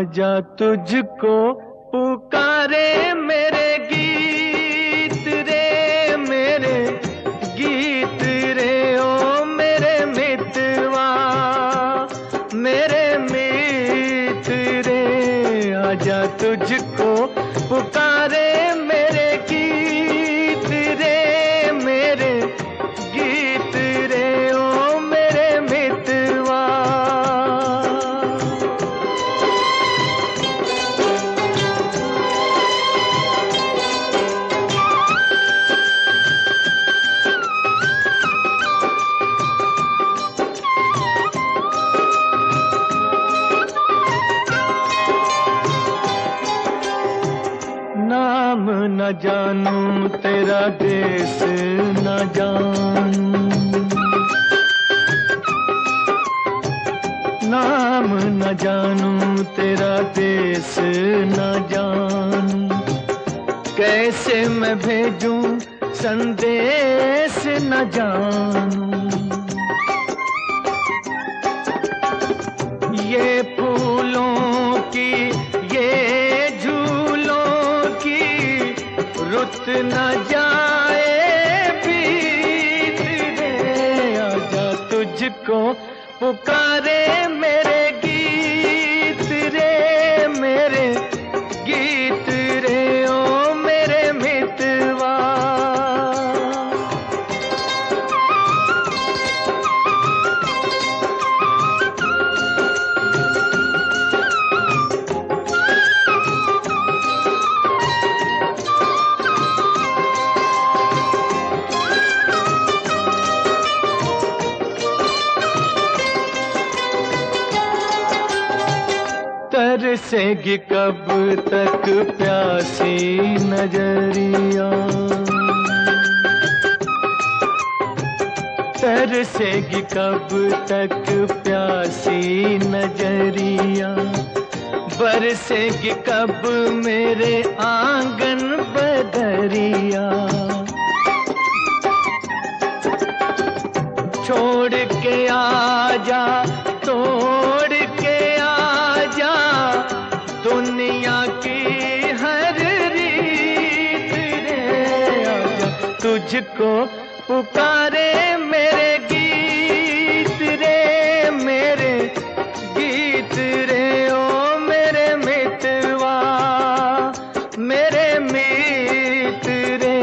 आजा तुझको पुकारे मेरे गीत रे, मेरे गीत रे ओ मेरे मितवा, मेरे मित रे। आजा तुझको पुकारे मेरे गीत रे, मेरे गीत रे ओ मेरे मितवा। नाम न जानूं तेरा देश न जानूं, नाम न जानूं तेरा देश न जानूं। कैसे मैं भेजूं संदेश न जानूं। ये फूलों की ये रुत न जाए बीत रे। आजा तुझको पुकारे मेरे गीत रे, मेरे गीत रे ओ मेरे मितवा। तरसेगी कब तक प्यासी नजरिया, तरसेगी कब तक प्यासी नजरिया। बरसेगी कब मेरे आंगन बदरिया। छोड़ के आजा तोड़ के आजा दुनिया की हर रीत रे। आजा तुझको पुकारे मेरे गीत रे, मेरे गीत रे ओ मेरे मितवा, मेरे मित रे।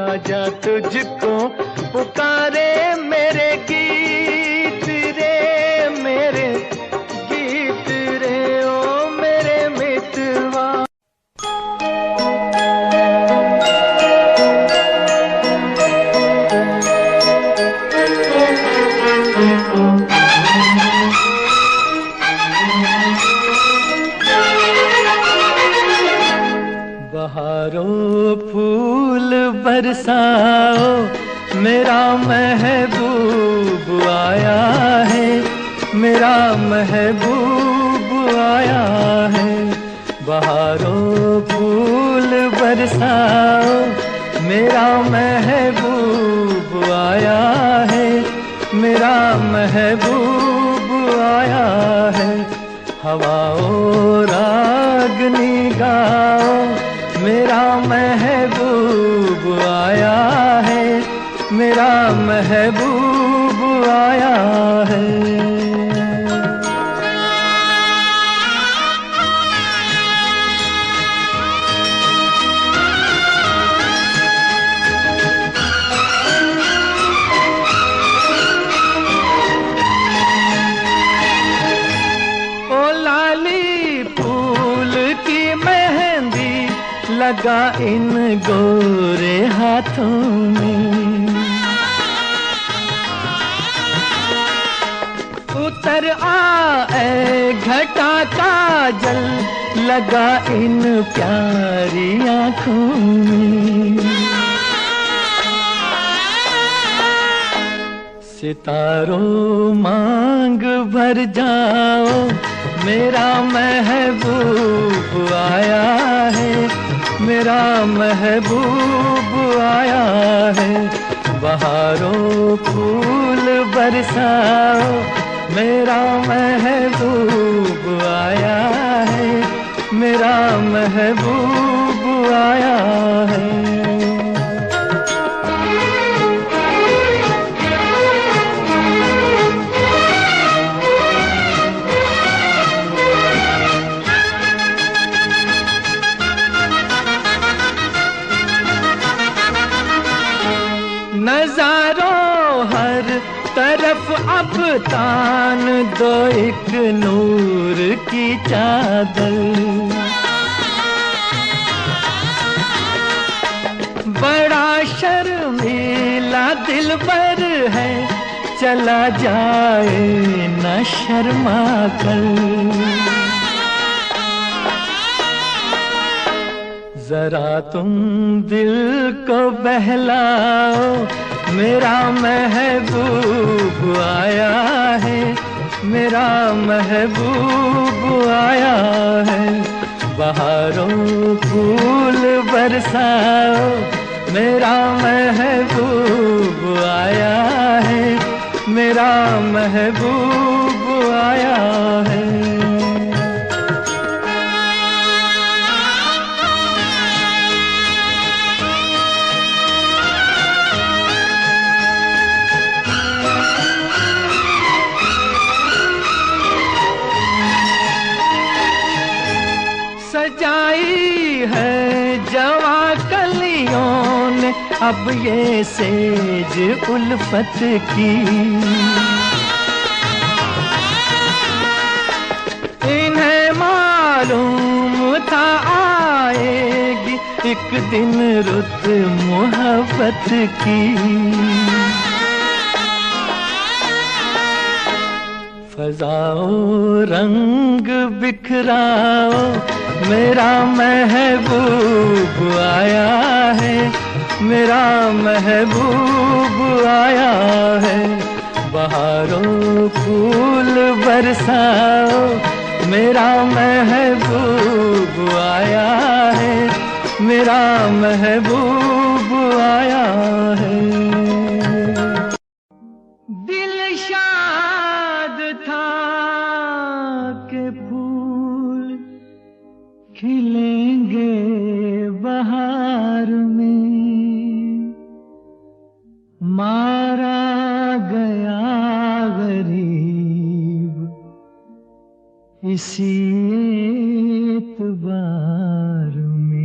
आजा तुझको पुकारे मेरे गीत रे, मेरे गीत रे ओ मेरे मितवा। बहारों फूल बरसाओ, मेरा महबूब आया है, मेरा महबूब आया है। बहारों फूल बरसाओ, मेरा महबूब आया है, मेरा महबूब आया है। हवाओं रागनी गाओ, मेरा महबूब आया है, मेरा महबूब आया है। ओ लाली फूल की मेहंदी लगा इन गोरे हाथों में। उतर आए घटा का जल लगा इन प्यारी आँखों में। सितारों मांग भर जाओ, मेरा महबूब आया है, मेरा महबूब आया है। बहारों फूल बरसाओ, मेरा महबूब आया है, मेरा महबूब आया है। नजारों हर तरफ अब तान दो एक नूर की चादर। बड़ा शर्मीला दिलबर है, चला जाए न शर्मा कर। जरा तुम दिल को बहलाओ, मेरा महबूब आया है, मेरा महबूब आया है। बहारों फूल बरसाओ, मेरा महबूब आया है, मेरा महबूब आया है। सजाई है जवा कलियों ने अब ये सेज उल्फत की। इन्हें मालूम था आएगी एक दिन रुत मोहब्बत की। फजाओ रंग बिखराओ, मेरा महबूब आया है, मेरा महबूब आया है। बहारों फूल बरसाओ, मेरा महबूब आया है, मेरा महबूब आया है। दिल शाद था के फूल खिलेंगे बहार में, मारा गया गरीब इसी एतबार में।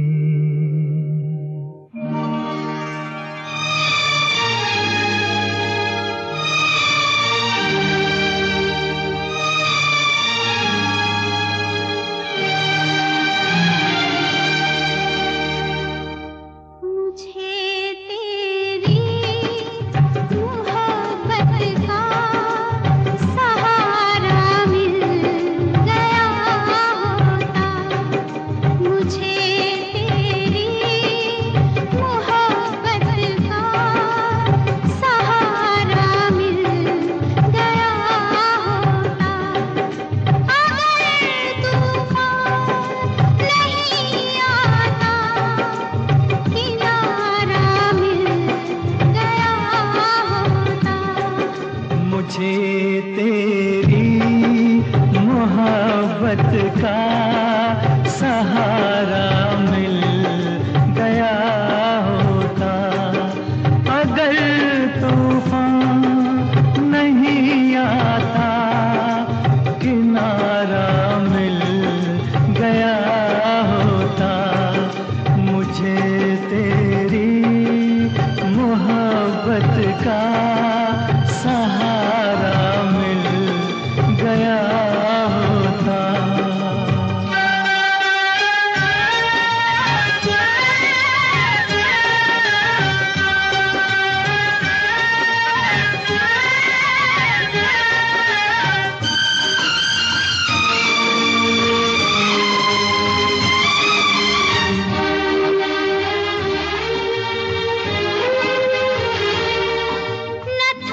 मुझे तेरी मोहब्बत का सहारा मिल गया होता, अगर तूफान नहीं आता किनारा मिल गया होता। मुझे तेरी मोहब्बत का सहारा मिल गया होता। न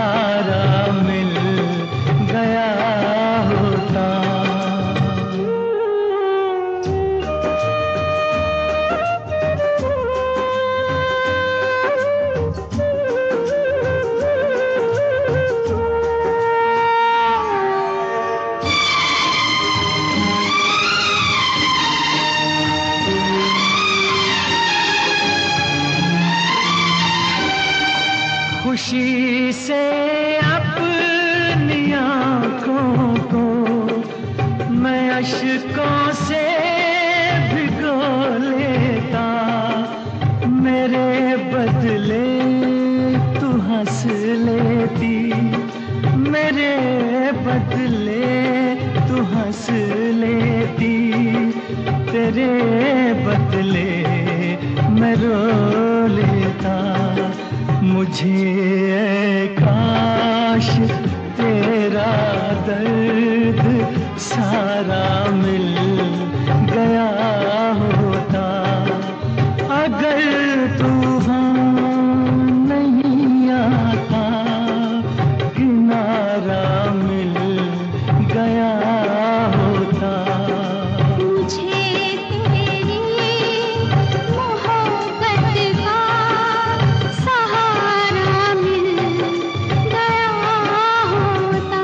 सहारा मिल गया होता। खुशी से अपनी आँखों को मैं अश्कों से भिगो लेता, मेरे बदले तू हंस लेती, मेरे बदले तू हंस लेती, तेरे बदले मैं रो लेता। मुझे काश तेरा दर्द सारा मिल गया होता। अगर तूफान नहीं आता, किनारा मिल गया होता। मुझे तेरी मोहब्बत का सहारा मिल गया होता।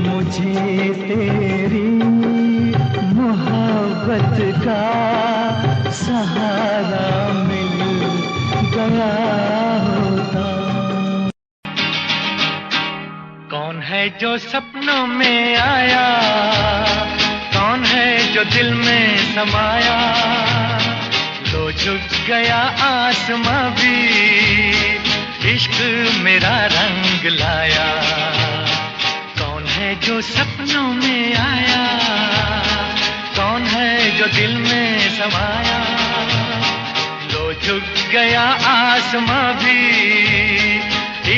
मुझे तेरी मोहब्बत का सहारा मिल गया होता। कौन है जो सपनों में आया, कौन है जो दिल में समाया, लो झुक गया आसमां भी, इश्क मेरा रंग लाया। कौन है जो सपनों में आया, कौन है जो दिल में समाया, लो झुक गया आसमां भी,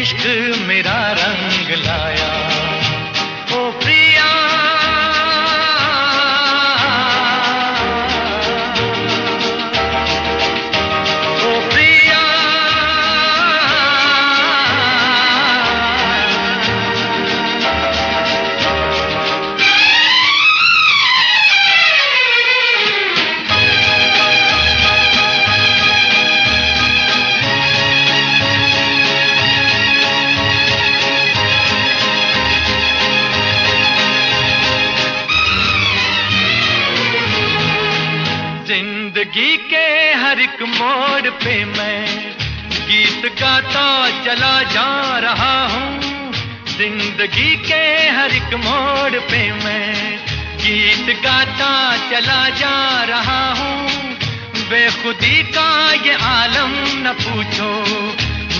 इश्क मेरा रंग लाया। ओ प्रिया जिंदगी के हर एक मोड़ पे मैं गीत गाता चला जा रहा हूँ। जिंदगी के हर एक मोड़ पे मैं गीत गाता चला जा रहा हूँ। बेखुदी का ये आलम न पूछो,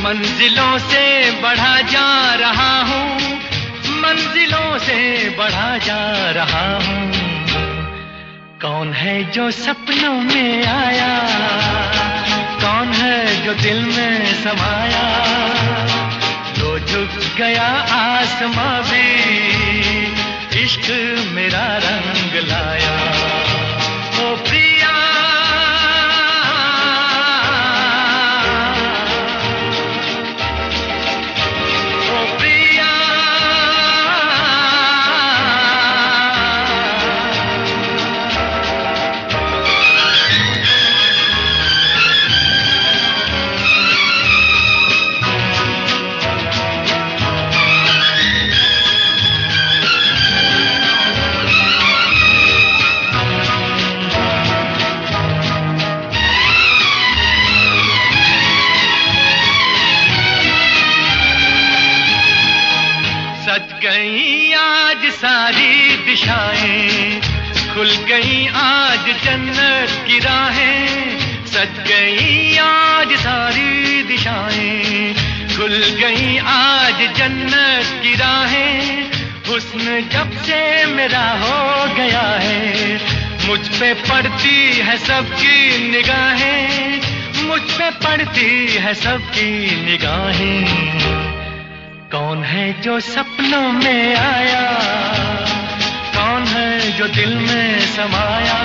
मंजिलों से बढ़ा जा रहा हूँ, मंजिलों से बढ़ा जा रहा हूँ। कौन है जो सपनों में आया, कौन है जो दिल में समाया, लो झुक गया आसमां भी, इश्क मेरा रंग लाया। ओ प्रिया ओ प्रिया सारी दिशाएं, खुल गई आज जन्नत की राहें, सज गई आज सारी दिशाएं, खुल गई आज जन्नत की राहें। हुस्न जब से मेरा हो गया है, मुझ पे पड़ती है सबकी निगाहें, मुझ पे पड़ती है सबकी निगाहें। कौन है जो सपनों में आया, कौन है जो दिल में समाया,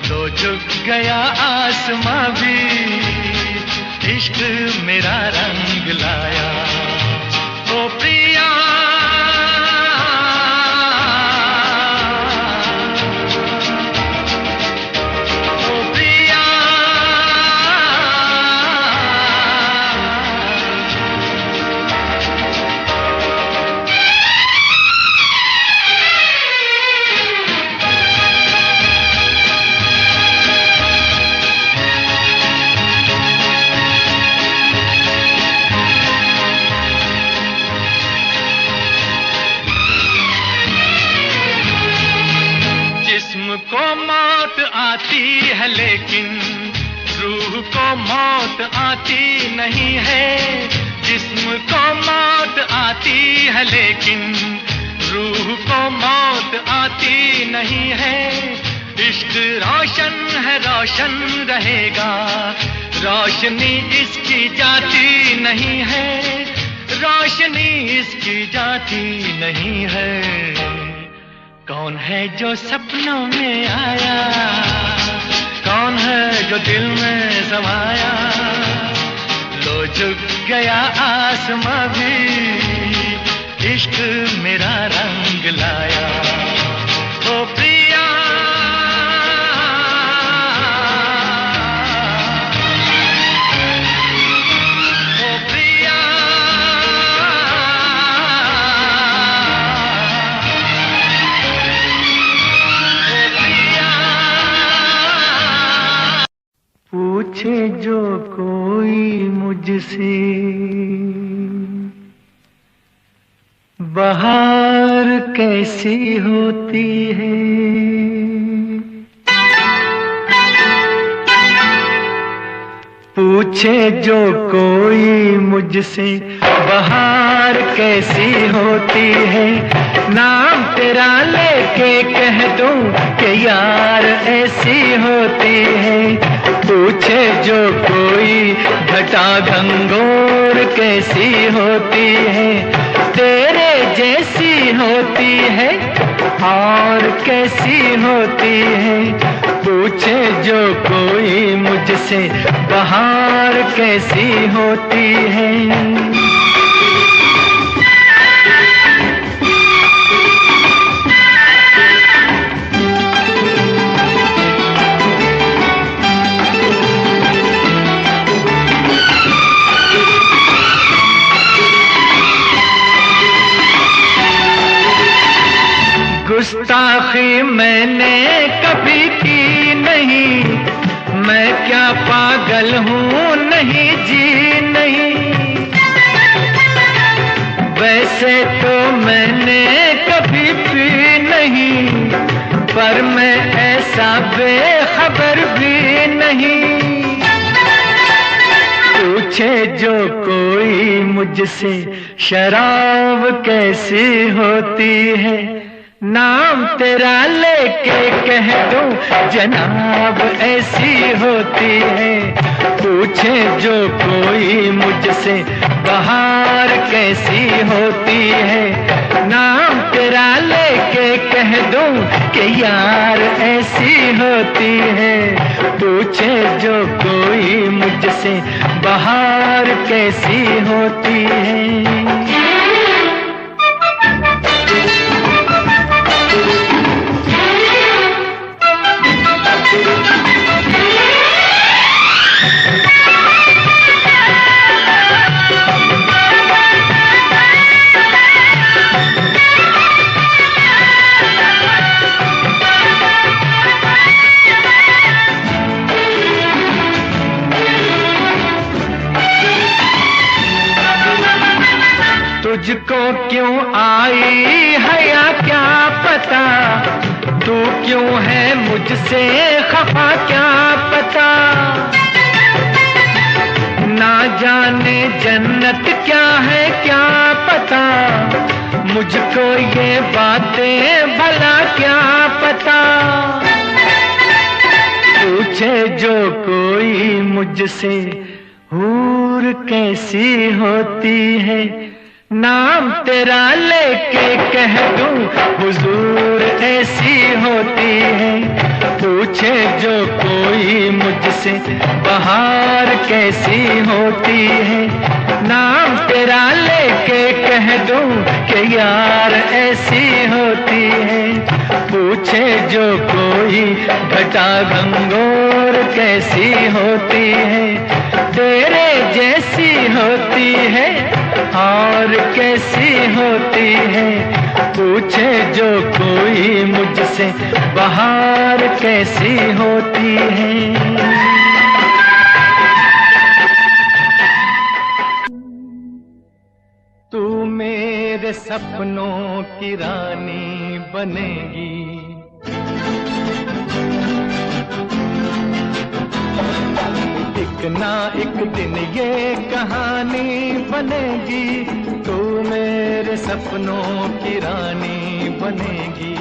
तो झुक गया आसमां भी, इश्क मेरा रंग लाया। ओ प्रिया को मौत आती है लेकिन रूह को मौत आती नहीं है, जिस्म को मौत आती है लेकिन रूह को मौत आती नहीं है। इश्क रोशन है रोशन रहेगा, रोशनी इसकी जाती नहीं है, रोशनी इसकी जाती नहीं है। कौन है जो सपनों में आया, कौन है जो दिल में समाया, लो झुक गया आसमां भी, इश्क मेरा रंग लाया। ओ प्रिया पूछे जो कोई मुझसे बहार कैसी होती है, पूछे जो कोई मुझसे बहार कैसी होती है, नाम तेरा लेके कह दूं कि यार ऐसी होती है। पूछे जो कोई घटा घंघोर कैसी होती है, तेरे जैसी होती है और कैसी होती है। पूछे जो कोई मुझसे बहार कैसी होती है। गुस्ताखी मैंने कभी की नहीं, मैं क्या पागल हूँ नहीं जी नहीं। वैसे तो मैंने कभी पी नहीं, पर मैं ऐसा बेखबर भी नहीं। पूछे जो कोई मुझसे शराब कैसी होती है, नाम तेरा लेके कह दूं जनाब ऐसी होती है। पूछे जो कोई मुझसे बहार कैसी होती है, नाम तेरा लेके कह दूं कि यार ऐसी होती है। पूछे जो कोई मुझसे बहार कैसी होती है। तुझको क्यों आई है क्यों है मुझसे खफा क्या पता, ना जाने जन्नत क्या है क्या पता, मुझको ये बातें भला क्या पता। पूछे जो कोई मुझसे हूर कैसी होती है, नाम तेरा लेके कह दूं हुजूर ऐसी होती है। पूछे जो कोई मुझसे बहार कैसी होती है, नाम तेरा लेके कह दूं कि यार ऐसी होती है। पूछे जो कोई घटा गंगोर कैसी होती है, तेरे जैसी होती है और कैसी होती है। पूछे जो कोई मुझसे बहार कैसी होती है। तू मेरे सपनों की रानी बनेगी, एक ना एक दिन ये कहानी बनेगी। तू मेरे सपनों की रानी बनेगी।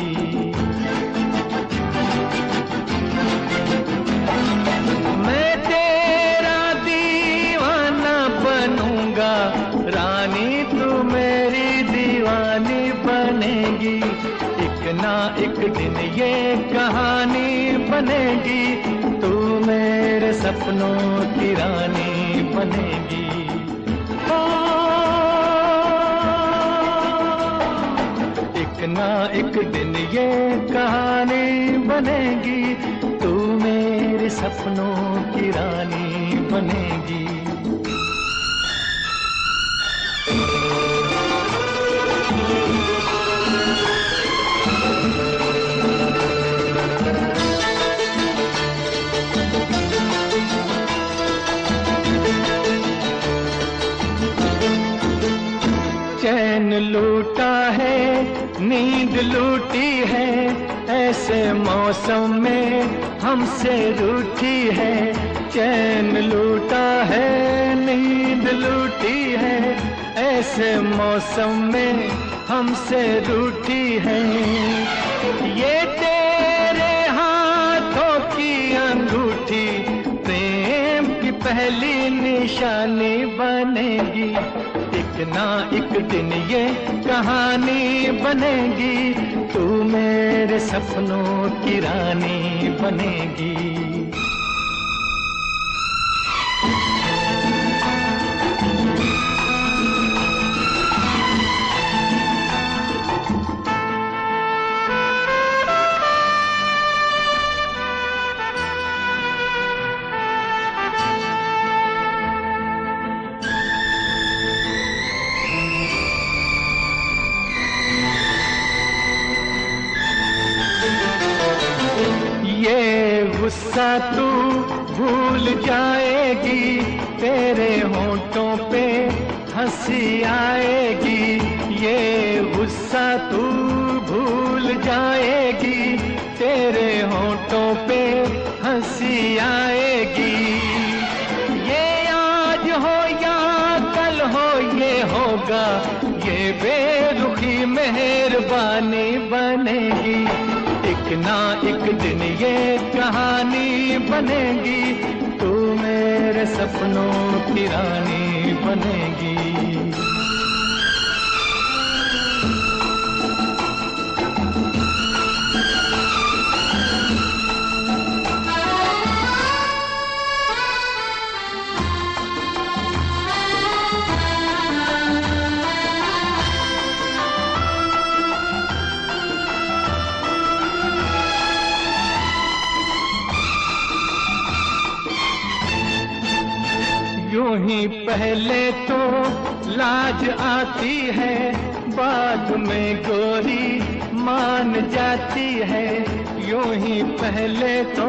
मैं तेरा दीवाना बनूंगा, रानी तू मेरी दीवानी बनेगी। एक ना एक दिन ये कहानी बनेगी। तू मेरे सपनों की रानी बनेगी। एक ना एक दिन ये कहानी बनेगी। तू मेरे सपनों की रानी बनेगी। चैन लूटा है, नींद लूटी है, ऐसे मौसम में हमसे रूठी है। चैन लूटा है, नींद लूटी है, ऐसे मौसम में हमसे रूठी है। ये तेरे हाथों की अंगूठी प्रेम की पहली निशानी बनेगी। एक ना एक दिन ये कहानी बनेगी। तू मेरे सपनों की रानी बनेगी। गुस्सा तू भूल जाएगी, तेरे होंठों पे हंसी आएगी। ये गुस्सा तू भूल जाएगी, तेरे होंठों पे हंसी आएगी। ये आज हो या कल हो ये होगा, ये बेरुखी मेहरबानी बनेगी। एक ना एक दिन ये कहानी बनेगी। तू मेरे सपनों की रानी बनेगी। यूं ही पहले तो लाज आती है, बाद में गोरी मान जाती है। यूं ही पहले तो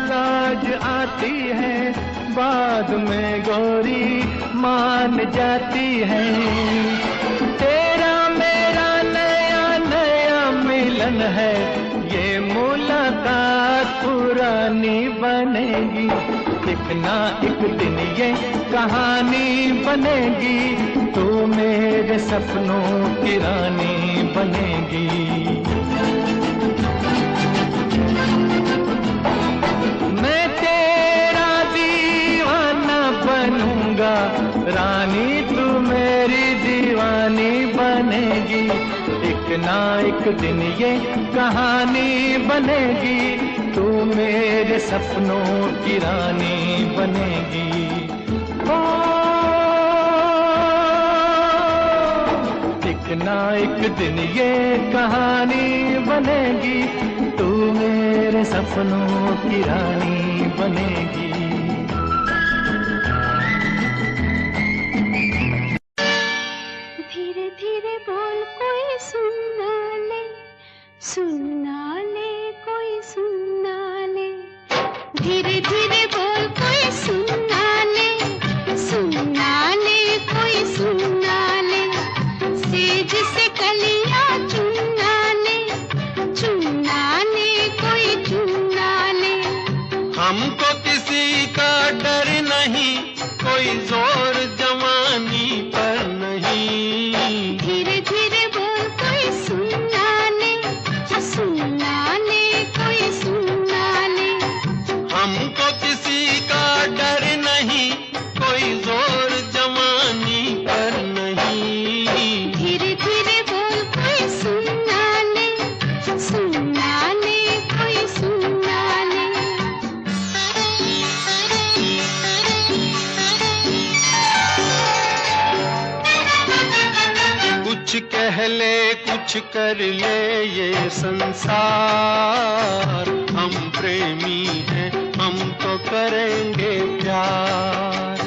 लाज आती है, बाद में गोरी मान जाती है। तेरा मेरा नया नया मिलन है, ये मुलाकात पुरानी बनेगी, एक ना एक दिन ये कहानी बनेगी, तू मेरे सपनों की रानी बनेगी। मैं तेरा दीवाना बनूंगा, रानी तू मेरी दीवानी बनेगी, एक ना एक दिन ये कहानी बनेगी, तू मेरे सपनों की रानी बनेगी। ओ, एक ना एक दिन ये कहानी बनेगी, तू मेरे सपनों की रानी बनेगी। धीरे धीरे बोल कोई सुन ना ले, सुन ना ले कोई सुन ना ले। धीरे धीरे बोल कोई सुन ना ले, सुन ना ले कोई सुन ना ले। सेज से कलियां चुन ना ले, चुन ना ले कोई चुन ना ले। हमको किसी का डर नहीं, कोई जोर जवानी पर नहीं। धीरे धीरे बोल कोई सुन ना ले, सुन ना ले कोई सुन ना ले। हमको किसी का डर नहीं, कोई जोर जवानी पर नहीं। धीरे धीरे बोल कोई सुन ना ले, सुन ना ले कोई सुन ना ले। कुछ कह ले कुछ कर ले ये संसार, हम प्रेमी हैं हम तो करेंगे प्यार।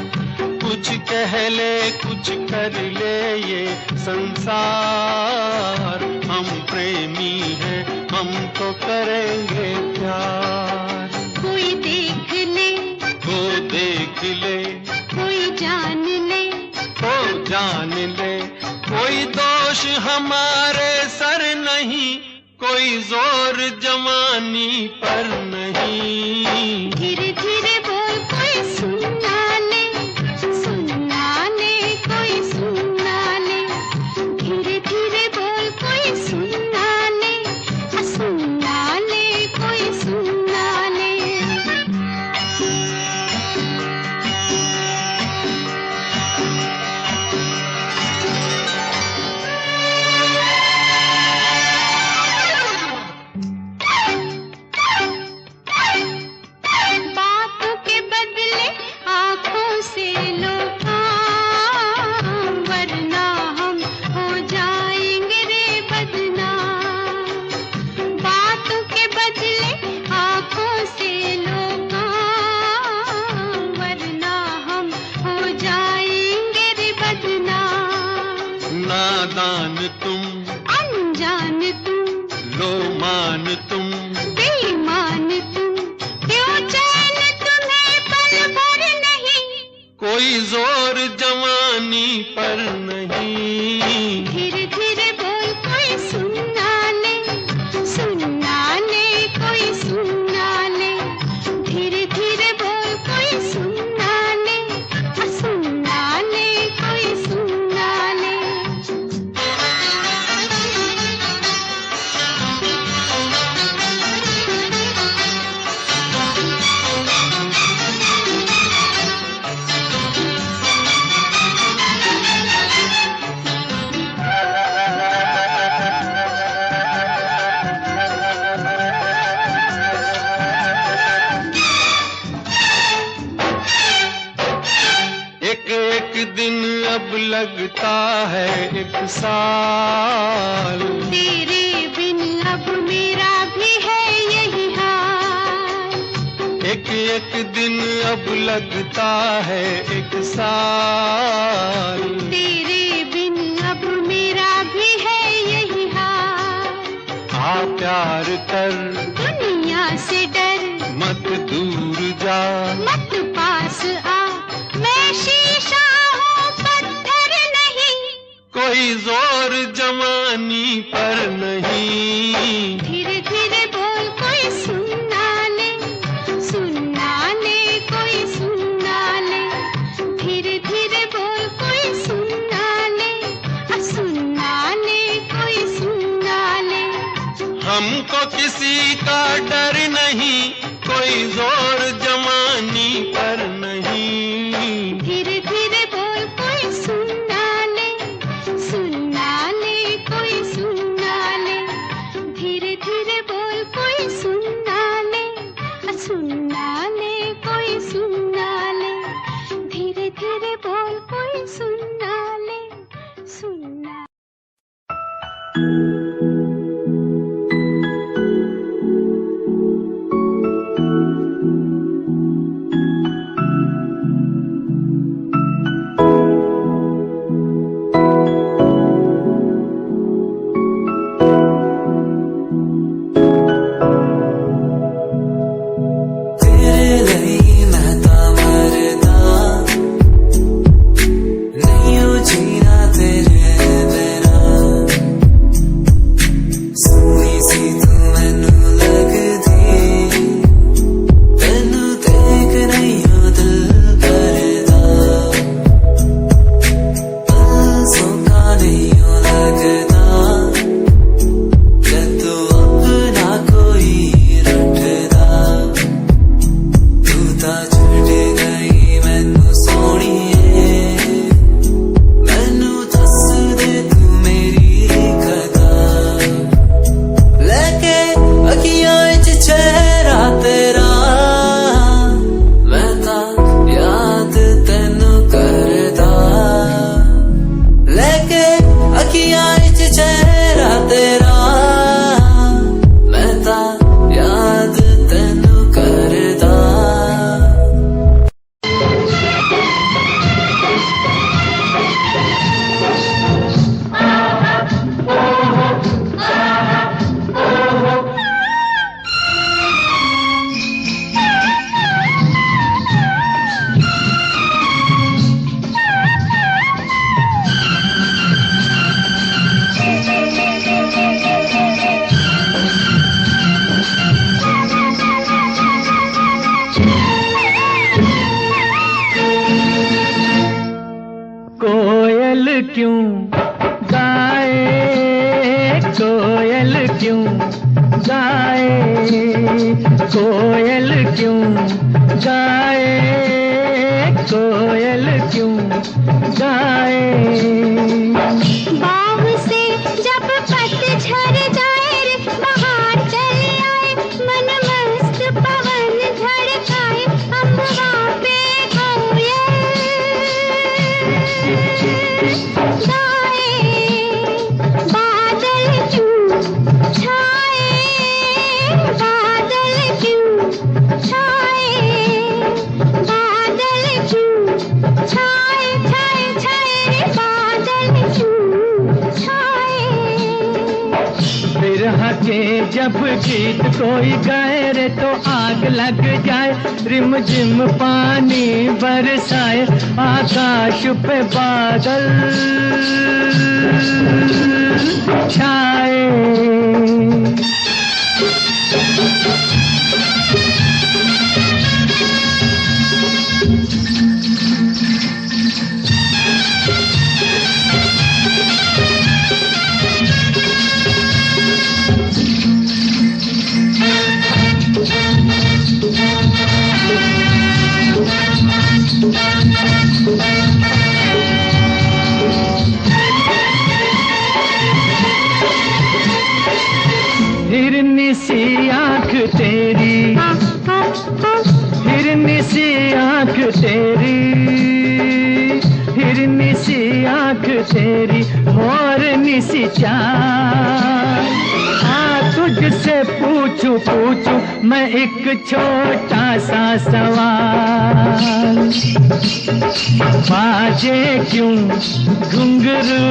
कुछ कह ले कुछ कर ले ये संसार, हम प्रेमी हैं हम तो करेंगे प्यार। कोई देख ले, वो देख ले, कोई जान ले, वो जान ले, कोई दोष हमारे सर नहीं, कोई जोर जवानी पर नहीं। धीरे धीरे बोल कोई सुन ना ले, सुन ना ले कोई सुन ना ले। धीरे धीरे बोल कोई सुन ना ले, सुन ना ले कोई सुन ना ले। बातों के बदले आँखों से लो काम, वरना हम हो जाएंगे रे बदनाम। बातों के बदले आँखों से लो काम, वरना हम हो जाएंगे रे बदनाम। नादान तुम, अनजान तुम, लो मान तुम, बेईमान तुम, क्यों चैन तुम्हें पल भर नहीं। कोई जोर जवानी पर नहीं। धीरे धीरे बोल कोई सुन ना ले, सुन ना ले कोई सुन ना ले। धीरे धीरे बोल कोई सुन ना ले, सुन ना ले कोई सुन ना ले। एक एक दिन अब लगता है एक साल, तेरे बिन अब मेरा भी है यही हाल। एक एक दिन अब लगता है एक साल। तेरे बिन अब मेरा भी है यही हाल। आ प्यार कर दुनिया से डर, मत दूर जा, मत पास आ, मैं शीशा हूँ पत्थर नहीं। कोई जोर जवानी पर नहीं। धीरे धीरे बोल कोई सुन ना ले, हमको किसी का डर नहीं, कोई जोर जवानी पर नहीं। धीरे धीरे बोल कोई सुन ना ले, सुन ना ले कोई सुन ना ले। धीरे धीरे बोल कोई सुन ना ले, सुन ना ले कोई सुन ना ले। धीरे धीरे बोल कोई सुन ना ले, सुन ना। क्यों गाए, कोयल क्यों गाए, कोयल क्यों गाए, कोयल क्यों गाए। बाग से जब पतझड़ जाए रे, बहार चले आए, मन मस्त पवन धड़काए, अम्बा पे कोयल गाए। बादल क्यों छाए, बादल क्यों छाए, बादल क्यों छाए, छाए छाए रे, बादल क्यों छाए। बिरह के जब गीत कोई गाए रे, तो आग लग जाए, रिमझिम पानी बरसाए, आकाश पे बादल छाए। हिरनी सी आँख तेरी, हिरनी सी आँख तेरी, हिरनी सी आँख तेरी, मोरनी सी चाल। तुझसे पूछूं पूछूं मैं एक छोटा सा सवाल। बाजे क्यों घुंघरू,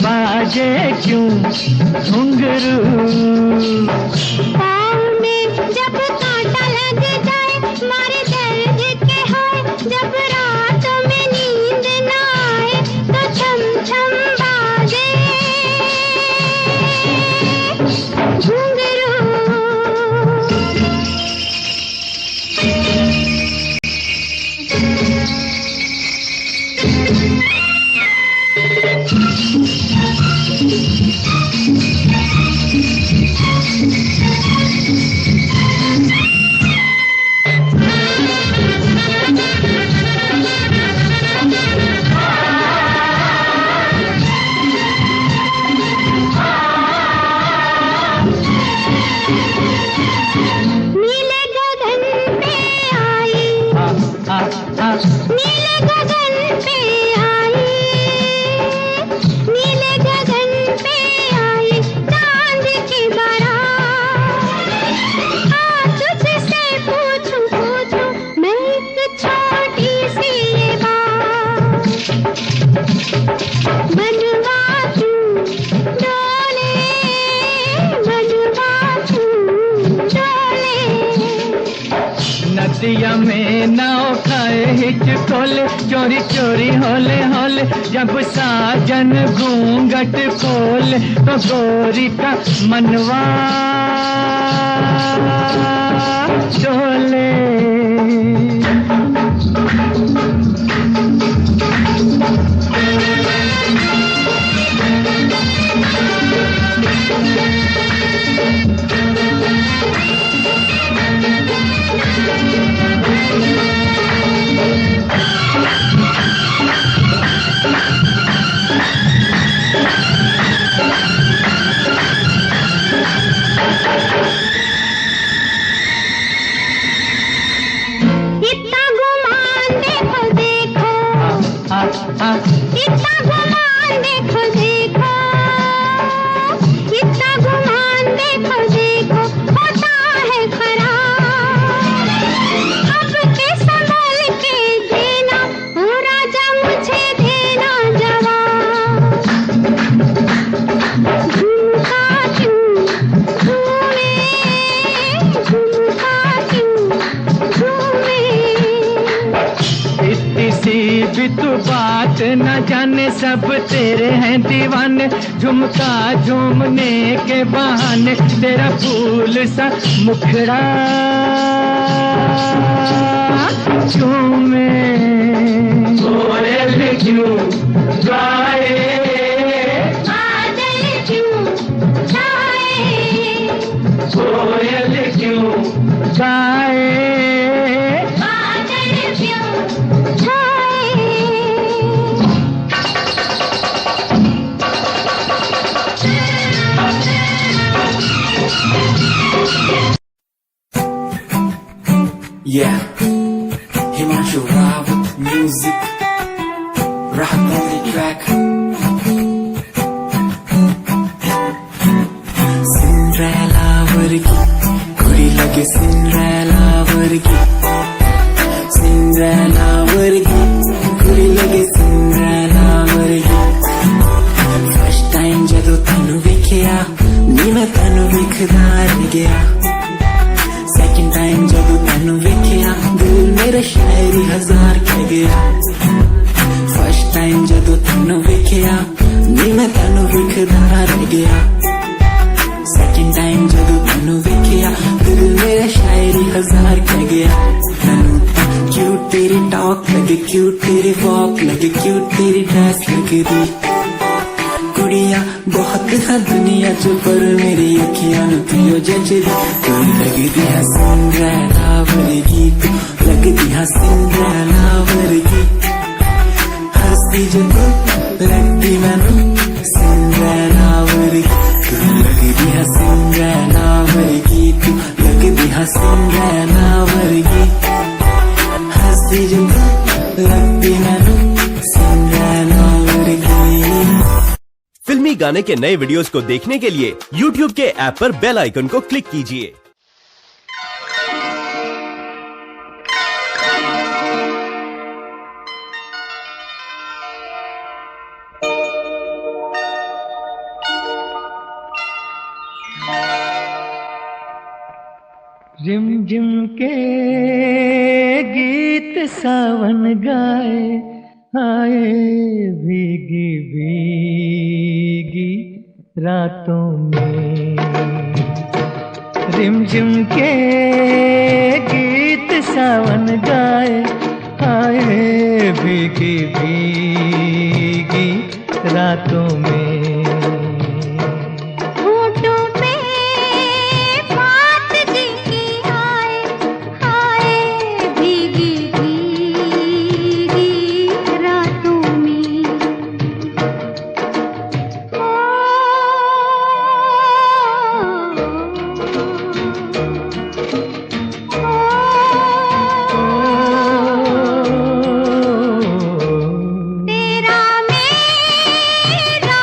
बाजे क्यों घुंघरू। पाँव में जब कांटा लग जाए, मारे दर्द के हाय, जब रात में नींद न आए, तो छम छम बाजे घुंघरू। नदिया में नाव खाए हिचकोले, चोरी चोरी होले होले जब साजन घूंघट खोले तो गोरी का मनवा डोले। इतना गुमान देखो देखो, इतना गुमान देखो देखो, होता है खराब। अब के संभल के देना ओ राजा, मुझे देना जवाब। झुमका क्यों झूमे, झुमका क्यों झूमे। इतनी सी भी तू बात न जाने, सब तेरे हैं दीवाने। झुमका झूमने के बहाने तेरा फूल सा मुखड़ा झूमे। कोयल क्यों गाए, बादल क्यों छाए, कोयल क्यों गाए, बादल क्यों छाए। Yeah, Himanshu Rao with music, rock on the track. Cinderella vargi, kuri lage Cinderella vargi. Cinderella vargi, kuri lage Cinderella vargi. First time jado tanu vekhya, ni main tanu vekhda reh gaya. Second time जब तैनू वेखिया, दिल मेरा शायरी हजार कह गया। First time जब तैनू वेखिया, नी मैं तैनू वेखदा रह गया। Second time जब तैनू वेखिया, दिल मेरा शायरी हजार कह गया। तैनू क्यूट तेरी टॉक लगे, क्यूट तेरी वॉक लगे, क्यूट तेरी ड्रेस लगदी। कुड़िया बहुत है दुनिया च, पर मेरी अखियां नू पियो जचदी। तू लगदी है सिंड्रेला वर्गी, तू लगदी है सिंड्रेला वर्गी। हंसदी जो तू लगदी मैनू सिंड्रेला वर्गी। तू लगदी है सिंड्रेला वर्गी, तू लगदी है सिंड्रेला वर्गी। हंसदी जो तू लगदी मैनू सिंड्रेला वर्गी। फिल्मी गाने के नए वीडियोस को देखने के लिए YouTube के ऐप पर बेल आइकन को क्लिक कीजिए। रिमझिम के गीत सावन गाए, आए भीगी भीगी रातों में। रिमझिम के गीत सावन गाए, आए भीगी भीगी रातों में। होठों पे बात जिनकी आए, आए भीगी भीगी रातों में। ओ, तेरा मेरा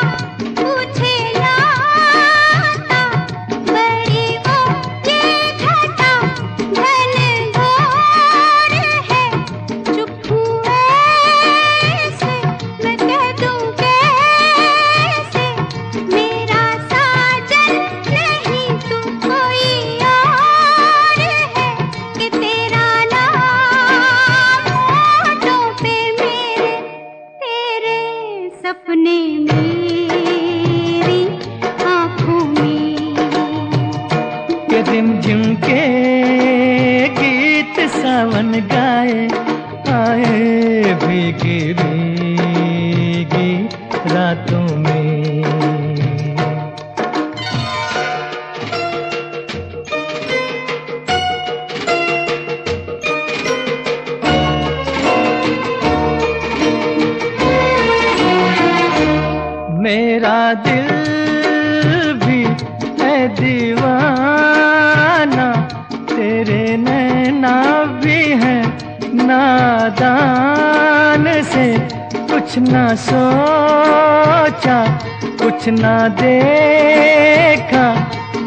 रिमझिम के गीत सावन गाए, आए भीगी भीगी रातों में। मेरा दिल भी है दीवाना, तेरे नैना भी है नादान से। कुछ ना सोचा, कुछ ना देखा,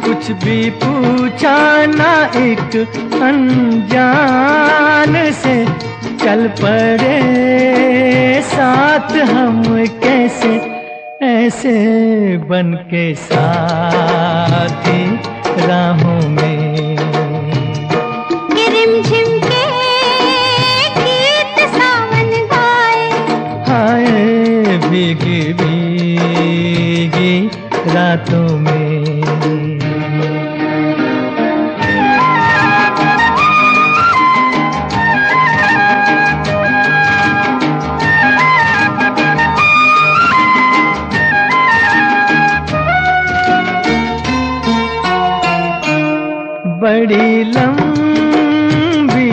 कुछ भी पूछा ना एक अनजान से। चल पड़े साथ हम कैसे, ऐसे बन के साथी राहों में। रिमझिम के गीत सावन गाए, हाय भीगी भीगी रातों में। बड़ी लंबी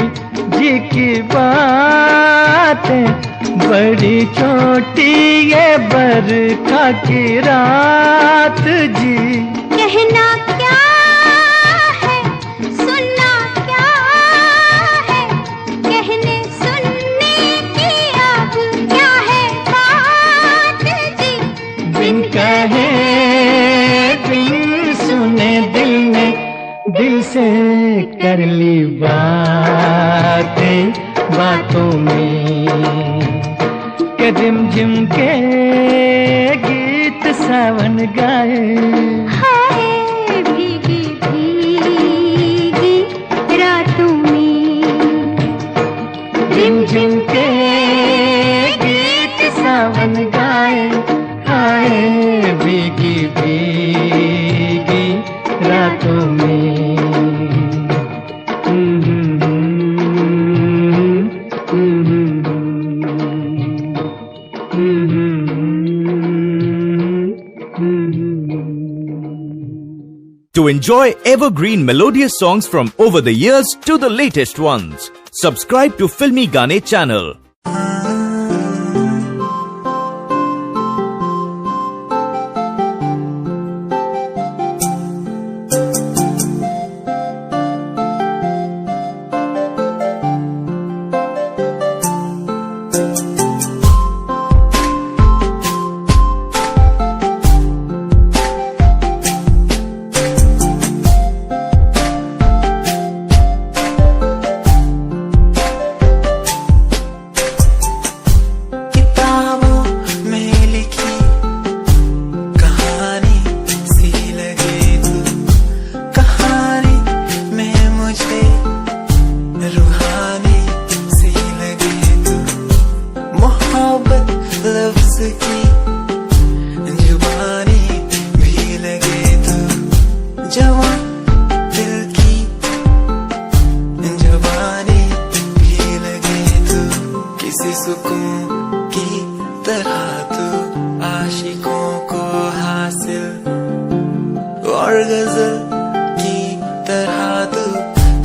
जी की बातें, बड़ी छोटी ये बरखा की रात जी। कहना क्या है, सुनना क्या है, कहने सुनने की अब क्या है बात जी। बिन कहे बिन सुने दिल ने दिल से कर ली बातें बातों में। के रिमझिम के गीत सावन गाए, हाय भीगी भीगी रातों में। रिमझिम के गीत सावन गाए, हाय भीगी भीगी रातों में। To enjoy evergreen melodious songs from over the years to the latest ones, subscribe to Filmy Gaane channel. और गजल की तरह तू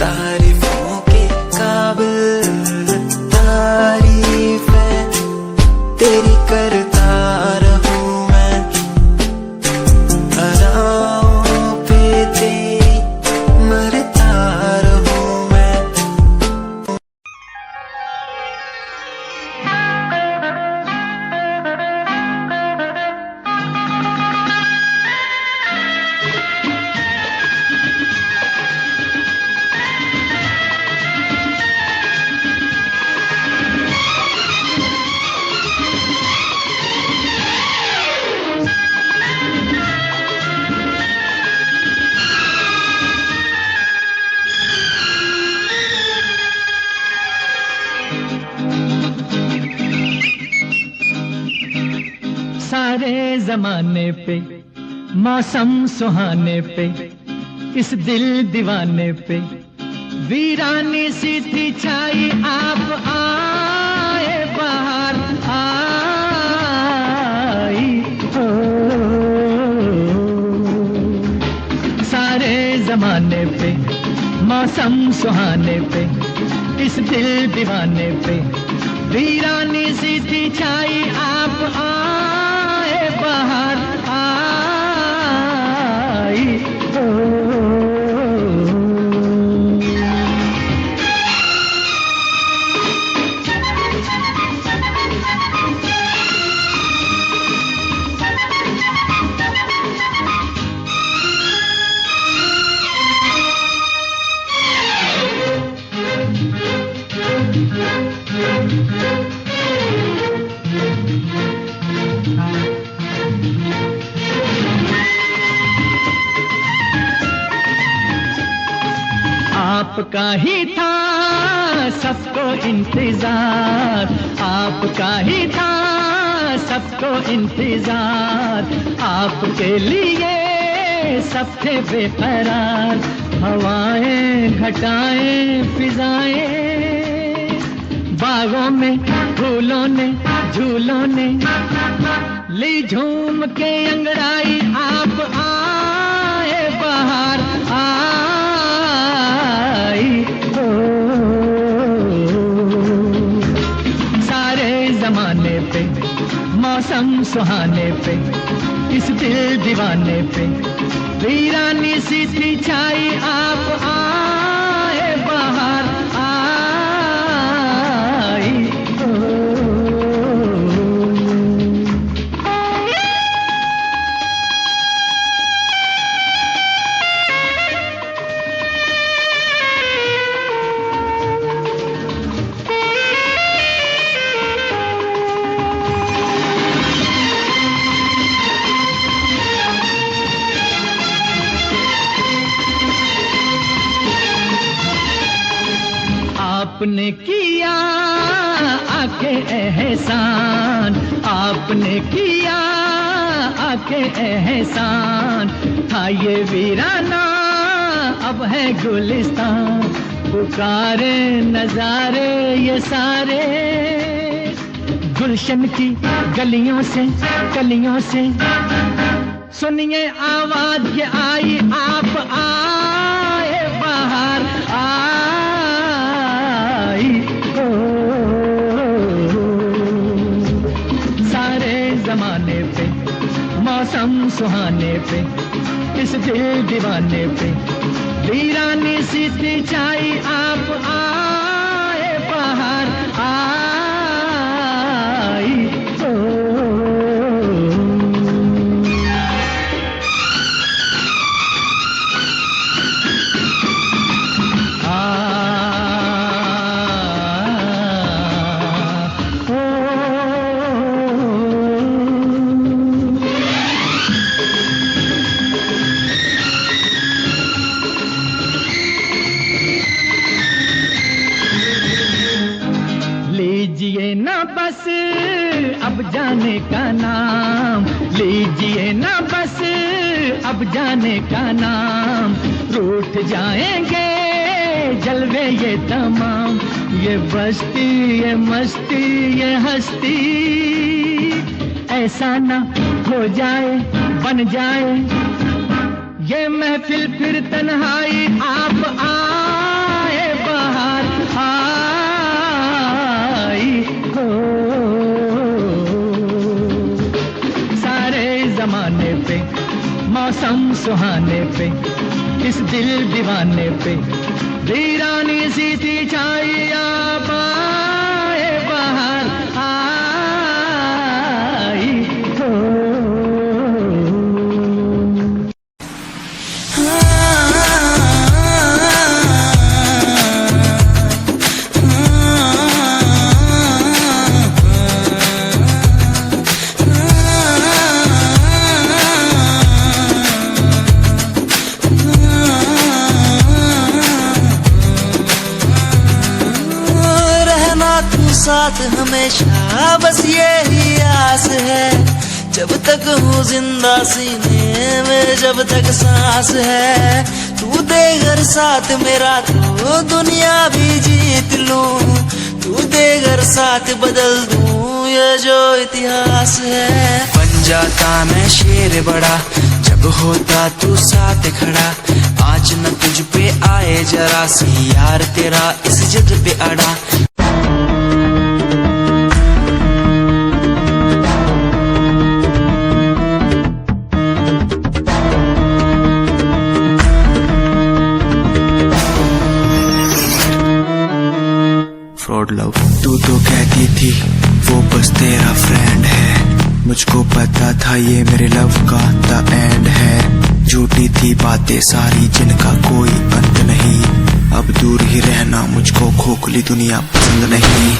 तारीफों के काबिल, तारीफें तेरी करता रहूं मैं, अदाओं पे तेरी मरता रहूं मैं। सारे जमाने पे मौसम सुहाने पे इस दिल दीवाने पे वीरानी सी थी छाई, आप आए बाहर आई हो। सारे जमाने पे मौसम सुहाने पे इस दिल दीवाने पे वीरानी सी थी छाई, आप आए बाहर आई हो। आपका ही था सबको इंतजार, आपका ही था सबको इंतजार, आपके लिए सब थे बेकरार। हवाएं घटाएं फिजाएं, बागों में फूलों ने झूलों ने ली झूम के अंगड़ाई, आप आए बाहर आई हो। सारे जमाने पे मौसम सुहाने पे इस दिल दीवाने पे वीरानी सी थी छाई, आप आए बाहर आई हो। आपने किया आके एहसान, आपने किया आके एहसान, था ये वीराना अब है गुलिस्तान। पुकारे नजारे ये सारे गुलशन की गलियों से कलियों से, सुनिए आवाज ये आई, आप आए बाहर आई हो। सारे जमाने पे मौसम सुहाने पे इस दिल दीवाने पे वीरानी सी थी छाई, आप आए बाहर आई हो। लीजिए ना बस अब जाने का नाम, लीजिए ना बस अब जाने का नाम, रूठ जाएंगे जलवे ये तमाम। ये बस्ती ये मस्ती ये हस्ती ऐसा ना हो जाए बन जाए ये महफिल फिर तन्हाई, आप आए बाहर आई हो। सारे जमाने पे मौसम सुहाने पे इस दिल दीवाने पे वीरानी सी थी छाई, आप आए बाहर आई हो। साथ हमेशा बस यही आस है, जब तक हूँ जिंदा सीने में जब तक सांस है। तू दे घर साथ मेरा तो दुनिया भी जीत लूं, तू दे घर साथ बदल दूं ये जो इतिहास है। बन जाता मैं शेर बड़ा जब होता तू साथ खड़ा, आज न तुझ पे आए जरा सी यार तेरा इस जिद पे अड़ा। फ्रॉड लव तू तो कहती थी वो बस तेरा फ्रेंड है, मुझको पता था ये मेरे लव का द एंड है। झूठी थी बातें सारी जिनका कोई अंत नहीं, अब दूर ही रहना मुझको खोखली दुनिया पसंद नहीं।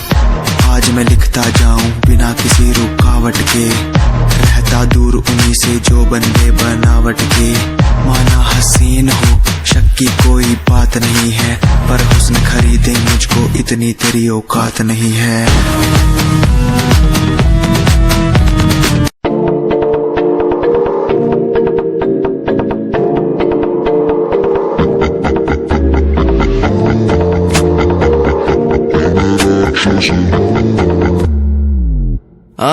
आज मैं लिखता जाऊं बिना किसी रुकावट के, रहता दूर उन्हीं से जो बंदे बनावट के। माना हसीन हो शक की कोई बात नहीं है, पर हुस्न खरीदे मुझको इतनी तेरी औकात नहीं है।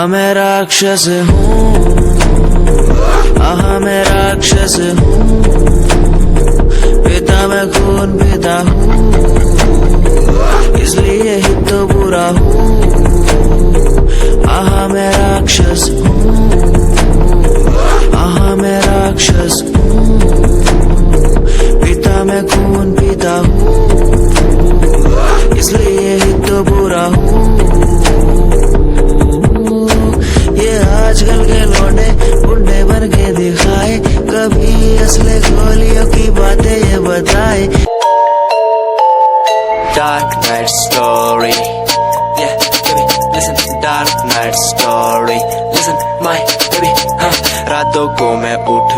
मैं राक्षस हूँ, मैं राक्षस हूँ, पिता मैं खून पिता हूँ, इसलिए ही तो बुरा हूँ। मैं राक्षस हूँ, मैं राक्षस हूँ, पिता मैं खून पिता हूँ, इसलिए ही तो बुरा हूँ। ये आजकल के लौंडे गुंडे बन के दिखाए, कभी असली गोलियों की बातें ये बताए। Dark night story, yeah baby, listen. Dark night story, listen my baby, हाँ। रातों को मैं उठ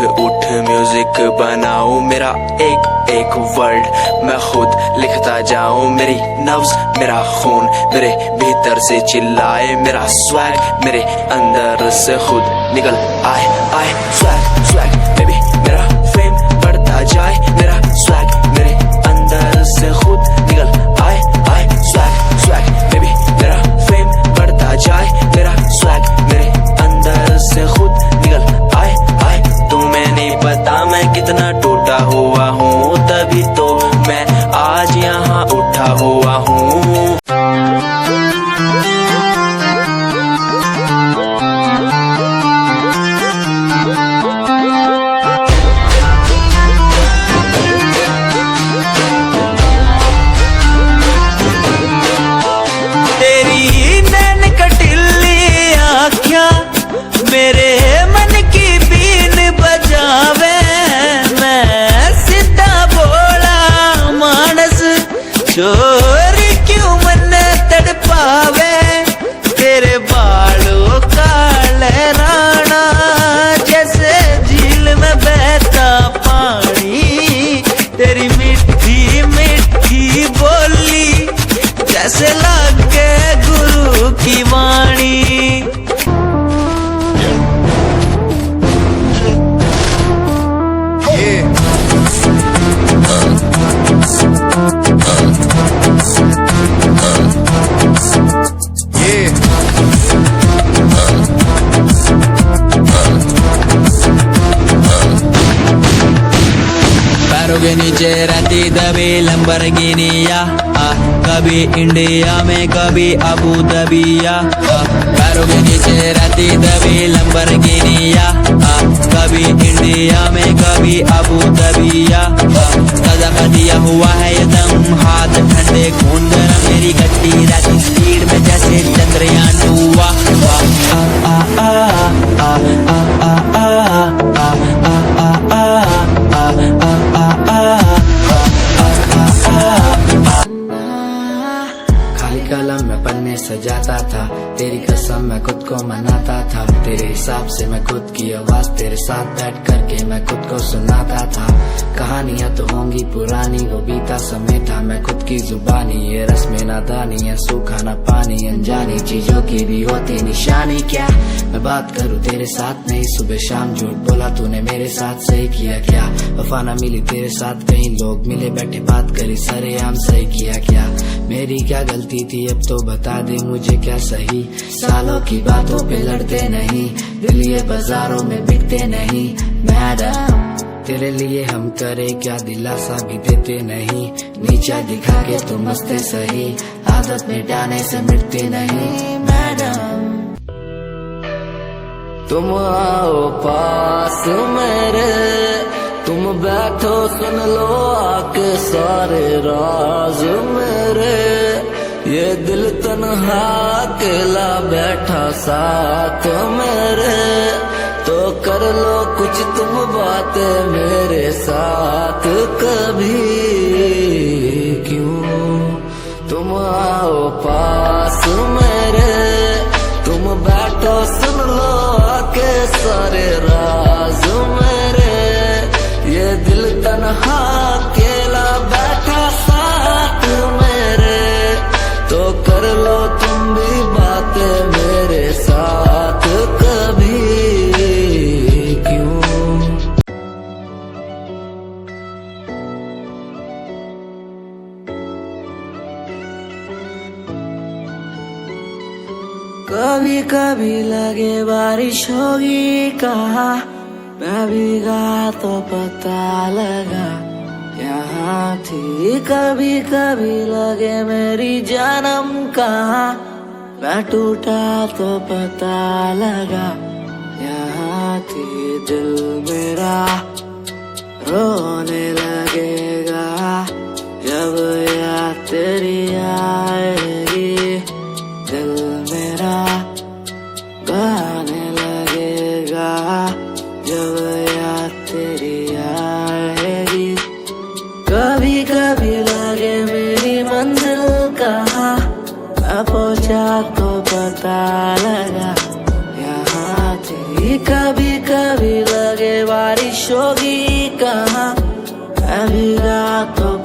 म्यूजिक बनाऊं, मेरा एक एक वर्ड मैं खुद लिखता जाऊं। मेरी नब्ज मेरा खून मेरे भीतर से चिल्लाए, मेरा स्वैग मेरे अंदर से खुद निकल आए। स्वैग स्वैग बेबी मेरा फेम बढ़ता जाए, मेरा स्वैग मेरे अंदर से खुद निकल आए। स्वैग स्वैग बेबी मेरा फेम बढ़ता जाए, मेरा स्वैग मेरे अंदर से खुद निकल आए। तुम्हें नहीं पता मैं कितना टूटा हुआ हूँ, तभी तो मैं आज यहाँ उठा हुआ हूँ। तेरी नैन कटिली आँखियाँ मेरे मन की बीन बजावे, मैं सीधा बोला मानस चोरी क्यों मन तड़पावे। तेरे बालों का लहराना जैसे झील में बहता पानी, तेरी मीठी मीठी बोली जैसे लगे गुरु की वाणी। पैरों के नीचे रहती दबी लंबरगिनिया, कभी इंडिया में कभी अबू दबिया। पैरों के नीचे रहती दबी लंबरगिनिया, कभी इंडिया में कभी अबू दबिया। सजा दिया हुआ है ये दम, हाथ ठंडे खून गरम, मेरी गड्डी रहती स्पीड में जैसे चंद्रयान 2। खाली कलम में पन्ने सजाता था, तेरी कसम मैं खुद को मनाता था, तेरे हिसाब से मैं खुद की आवाज तेरे साथ बैठ करके मैं खुद को सुनाता था। कहानियां तो होंगी पुरानी, वो बीता समय था, मैं खुद की जुबानी, ये रस्में नादानी है, सूखा ना पानी, अनजानी चीजों की भी होती निशानी। क्या मैं बात करूं तेरे साथ नहीं, सुबह शाम झूठ बोला तूने मेरे साथ, सही किया क्या? वफा ना मिली तेरे साथ, कहीं लोग मिले बैठे बात करी सरेआम, सही किया क्या? मेरी क्या गलती थी अब तो बता दे मुझे, क्या सही? सालों की बातों पे लड़ते नहीं, दिल ये बाजारों में बिकते नहीं। मैडम तेरे लिए हम करे क्या, दिलासा भी देते नहीं, नीचा दिखा के तुम हंसते सही, आदत मिटाने से मिटती नहीं। मैडम तुम आओ पास मेरे, तुम बैठो सुन लो आके सारे राज मेरे, ये दिल तन्हा अकेला बैठा साथ मेरे, तो कर लो कुछ तुम बातें मेरे साथ कभी, क्यों? तुम आओ पास मेरे, तुम बैठो सुन लो आके सारे राज मेरे, ये दिल तन्हा अकेला बैठा साथ मेरे, तो कर लो तुम भी बातें मेरे साथ कभी, क्यों? कभी कभी लगे बारिश होगी कहा, मैं भीगा तो पता लगा यहाँ थी। कभी कभी लगे मेरी जन्म कहाँ, मैं टूटा तो पता लगा यहाँ थी। दिल मेरा रोने लगेगा जब याद तेरी आएगी, दिल मेरा गाने लगेगा जब याद तेरी आएगी। कभी कभी लगे मेरी मंजिल कहाँ, मैं पहुंचा तो पता लगा यहाँ थी। कभी कभी लगे बारिश होगी कहाँ, मैं भीगा तो